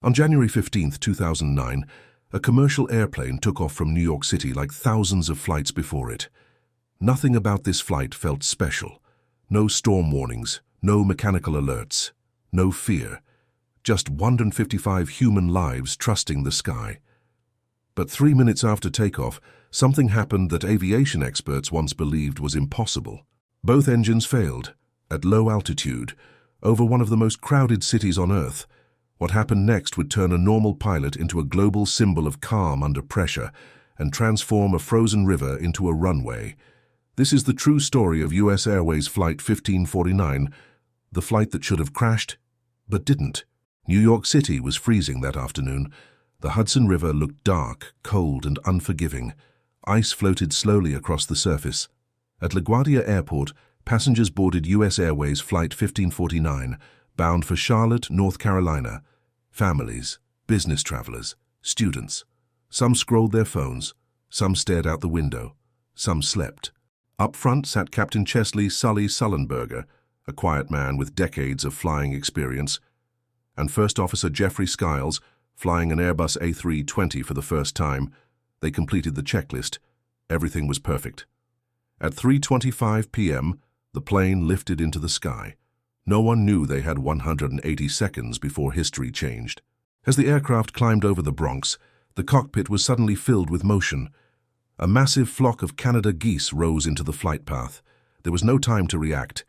On January 15, 2009, a commercial airplane took off from New York City like thousands of flights before it. Nothing about this flight felt special. No storm warnings, no mechanical alerts, no fear. Just 155 human lives trusting the sky. But 3 minutes after takeoff, something happened that aviation experts once believed was impossible. Both engines failed, at low altitude, over one of the most crowded cities on Earth. What happened next would turn a normal pilot into a global symbol of calm under pressure and transform a frozen river into a runway. This is the true story of US Airways Flight 1549, the flight that should have crashed, but didn't. New York City was freezing that afternoon. The Hudson River looked dark, cold, and unforgiving. Ice floated slowly across the surface. At LaGuardia Airport, passengers boarded US Airways Flight 1549, bound for Charlotte, North Carolina. Families, business travelers, students. Some scrolled their phones, some stared out the window, some slept. Up front sat Captain Chesley Sully Sullenberger, a quiet man with decades of flying experience, and First Officer Jeffrey Skiles, flying an Airbus A320 for the first time. They completed the checklist. Everything was perfect. At 3:25 p.m., the plane lifted into the sky. No one knew they had 180 seconds before history changed. As the aircraft climbed over the Bronx, the cockpit was suddenly filled with motion. A massive flock of Canada geese rose into the flight path. There was no time to react.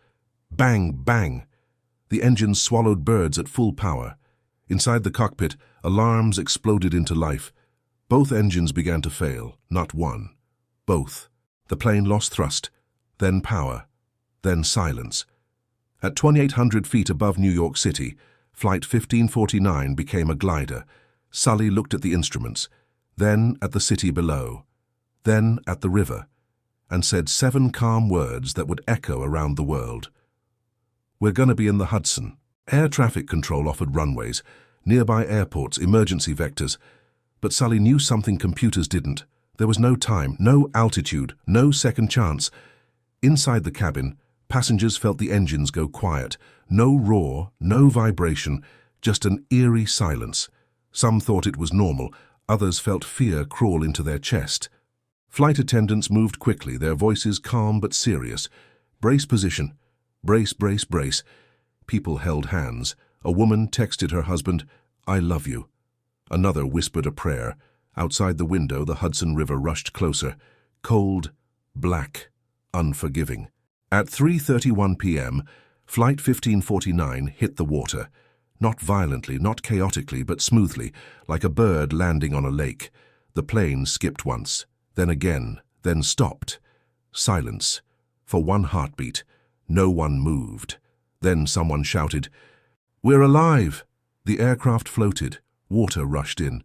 Bang, bang! The engines swallowed birds at full power. Inside the cockpit, alarms exploded into life. Both engines began to fail, not one. Both. The plane lost thrust, then power, then silence. At 2,800 feet above New York City, Flight 1549 became a glider. Sully looked at the instruments, then at the city below, then at the river, and said 7 calm words that would echo around the world. "We're gonna be in the Hudson." Air traffic control offered runways, nearby airports, emergency vectors. But Sully knew something computers didn't. There was no time, no altitude, no second chance. Inside the cabin, passengers felt the engines go quiet. No roar, no vibration, just an eerie silence. Some thought it was normal, others felt fear crawl into their chest. Flight attendants moved quickly, their voices calm but serious. "Brace position. Brace, brace, brace." People held hands. A woman texted her husband, "I love you." Another whispered a prayer. Outside the window, the Hudson River rushed closer. Cold, black, unforgiving. At 3:31 p.m., Flight 1549 hit the water. Not violently, not chaotically, but smoothly, like a bird landing on a lake. The plane skipped once, then again, then stopped. Silence. For one heartbeat, no one moved. Then someone shouted, "We're alive!" The aircraft floated. Water rushed in.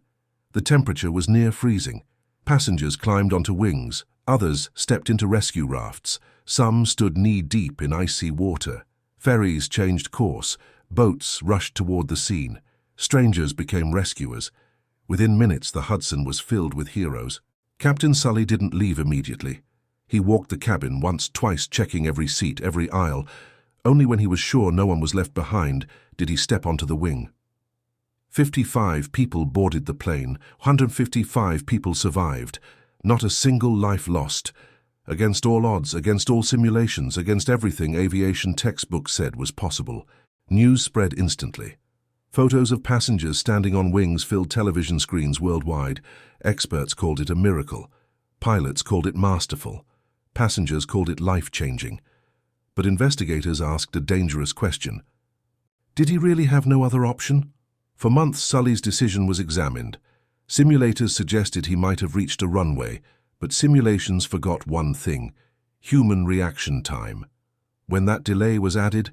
The temperature was near freezing. Passengers climbed onto wings. Others stepped into rescue rafts. Some stood knee-deep in icy water. Ferries changed course. Boats rushed toward the scene. Strangers became rescuers. Within minutes, the Hudson was filled with heroes. Captain Sully didn't leave immediately. He walked the cabin once, twice, checking every seat, every aisle. Only when he was sure no one was left behind did he step onto the wing. 55 people boarded the plane. 155 people survived. Not a single life lost. Against all odds, against all simulations, against everything aviation textbooks said was possible. News spread instantly. Photos of passengers standing on wings filled television screens worldwide. Experts called it a miracle. Pilots called it masterful. Passengers called it life-changing. But investigators asked a dangerous question. Did he really have no other option? For months, Sully's decision was examined. Simulators suggested he might have reached a runway, but simulations forgot one thing: human reaction time. When that delay was added,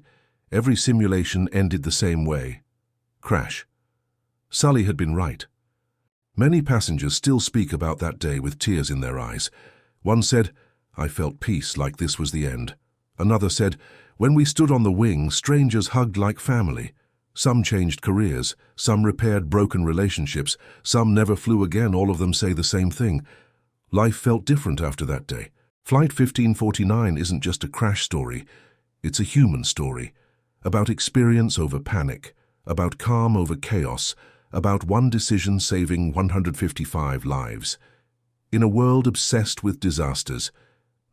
every simulation ended the same way: crash. Sully had been right. Many passengers still speak about that day with tears in their eyes. One said, "I felt peace, like this was the end." Another said, "When we stood on the wing, strangers hugged like family." Some changed careers, some repaired broken relationships, some never flew again. All of them say the same thing. Life felt different after that day. Flight 1549 isn't just a crash story. It's a human story, about experience over panic, about calm over chaos, about one decision saving 155 lives. In a world obsessed with disasters,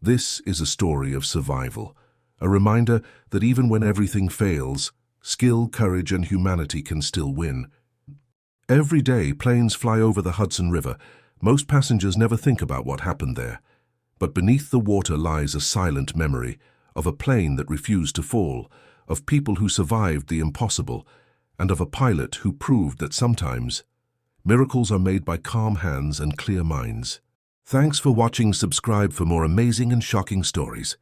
this is a story of survival, a reminder that even when everything fails, skill, courage, and humanity can still win. Every day, planes fly over the Hudson River. Most passengers never think about what happened there. But beneath the water lies a silent memory of a plane that refused to fall, of people who survived the impossible, and of a pilot who proved that sometimes miracles are made by calm hands and clear minds. Thanks for watching. Subscribe for more amazing and shocking stories.